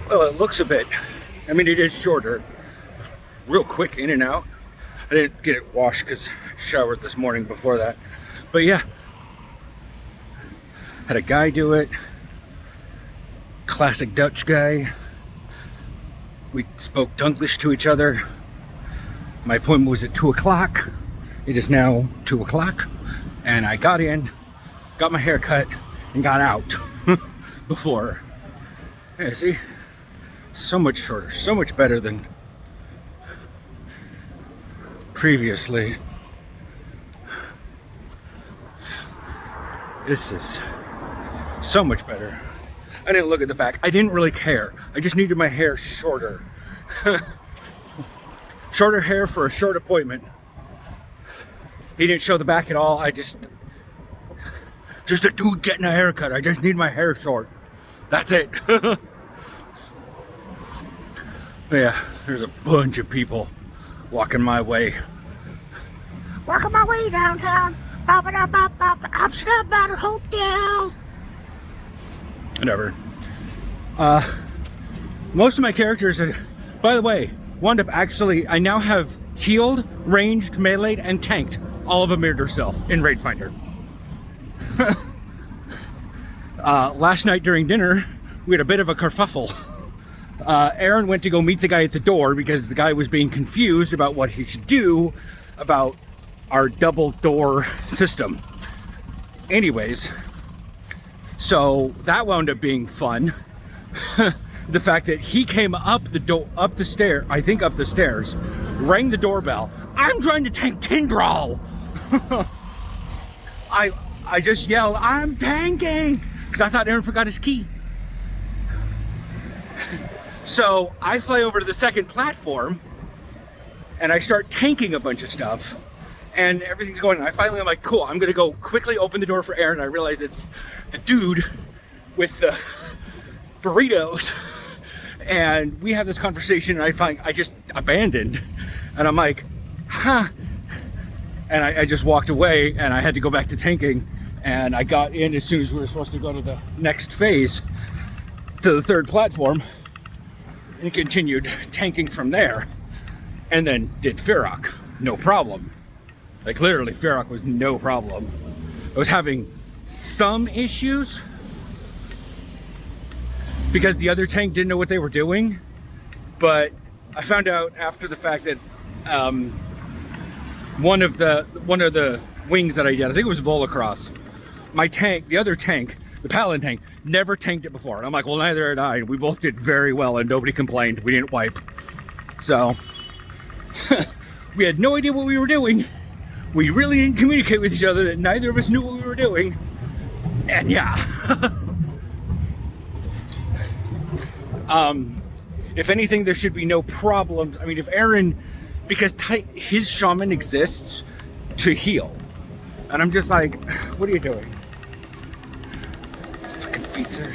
Well, it looks a bit. I mean, it is shorter. Real quick in and out. I didn't get it washed because I showered this morning before that. But yeah, had a guy do it. Classic Dutch guy. We spoke Dunglish to each other. My appointment was at 2 o'clock. It is now 2 o'clock. And I got in, got my hair cut, and got out before. Yeah, see? So much shorter, so much better than previously. This is so much better. I didn't look at the back. I didn't really care. I just needed my hair shorter. Shorter hair for a short appointment. He didn't show the back at all. Just a dude getting a haircut. I just need my hair short. That's it. Yeah, there's a bunch of people walking my way. Walking my way downtown. I'm stopped by the hotel. Whatever. Most of my characters are, by the way, wound up actually, I now have healed, ranged, meleeed, and tanked all of a Mirror in Raid Finder. Last night during dinner, we had a bit of a kerfuffle. Aaron went to go meet the guy at the door because the guy was being confused about what he should do about our double door system. Anyways, so that wound up being fun. The fact that he came up the stairs, rang the doorbell. I'm trying to tank Tindral. I just yelled, I'm tanking, because I thought Aaron forgot his key. So I fly over to the second platform and I start tanking a bunch of stuff and everything's going on. I'm like, cool, I'm gonna go quickly open the door for Aaron. I realize it's the dude with the burritos. And we have this conversation and I just abandoned. And I'm like, huh. And I just walked away and I had to go back to tanking. And I got in as soon as we were supposed to go to the next phase, to the third platform, and continued tanking from there. And then did Ferox, no problem. Like literally Ferox was no problem. I was having some issues because the other tank didn't know what they were doing, but I found out after the fact that one of the wings that I did, I think it was Volacross, my tank, the other tank, the Paladin tank, never tanked it before. And I'm like, well, neither had I. We both did very well and nobody complained. We didn't wipe. So we had no idea what we were doing. We really didn't communicate with each other, and neither of us knew what we were doing. And yeah. If anything, there should be no problems. I mean, if Aaron, because his shaman exists to heal. And I'm just like, what are you doing? Fucking Pizza.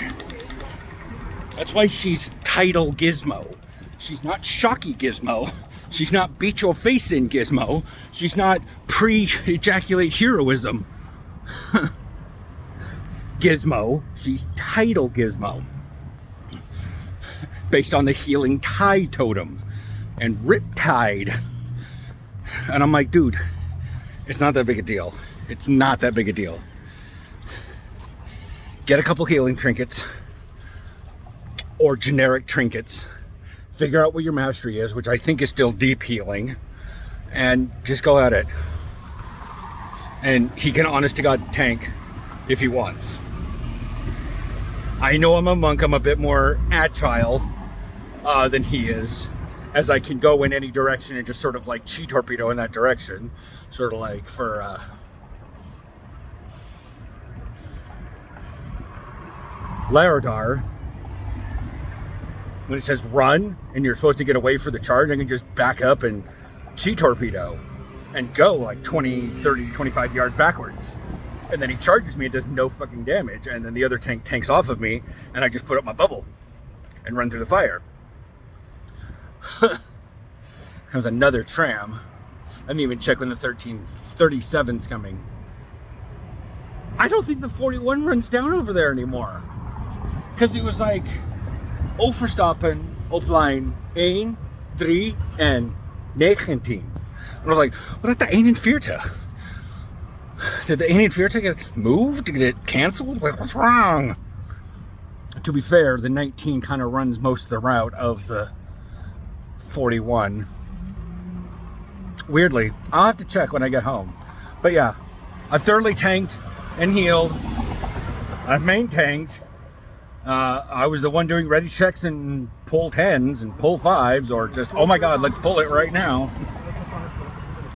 That's why she's title Gizmo. She's not Shocky Gizmo. She's not beat your face in Gizmo. She's not pre-ejaculate heroism Gizmo. She's title Gizmo. Based on the Healing Tide totem and Riptide. And I'm like, dude, it's not that big a deal. It's not that big a deal. Get a couple healing trinkets or generic trinkets. Figure out what your mastery is, which I think is still deep healing, and just go at it. And he can honest to God tank if he wants. I know I'm a monk, I'm a bit more agile than he is, as I can go in any direction and just sort of like chi torpedo in that direction. Sort of like for Larodar, when it says run and you're supposed to get away for the charge, I can just back up and chi torpedo and go like 20, 30, 25 yards backwards. And then he charges me, it does no fucking damage. And then the other tank tanks off of me and I just put up my bubble and run through the fire. There's another tram. I didn't even check when the 1337's coming. I don't think the 41 runs down over there anymore. Because it was like overstappen op lijn 1, 3 en 19. And I was like, what about the 41? Did the 41 get moved? Did it get canceled? What's wrong? To be fair, the 19 kind of runs most of the route of the 41. Weirdly, I'll have to check when I get home. But yeah, I've thoroughly tanked and healed. I've main tanked. I was the one doing ready checks and pull 10s and pull 5s, or just, oh my god, let's pull it right now.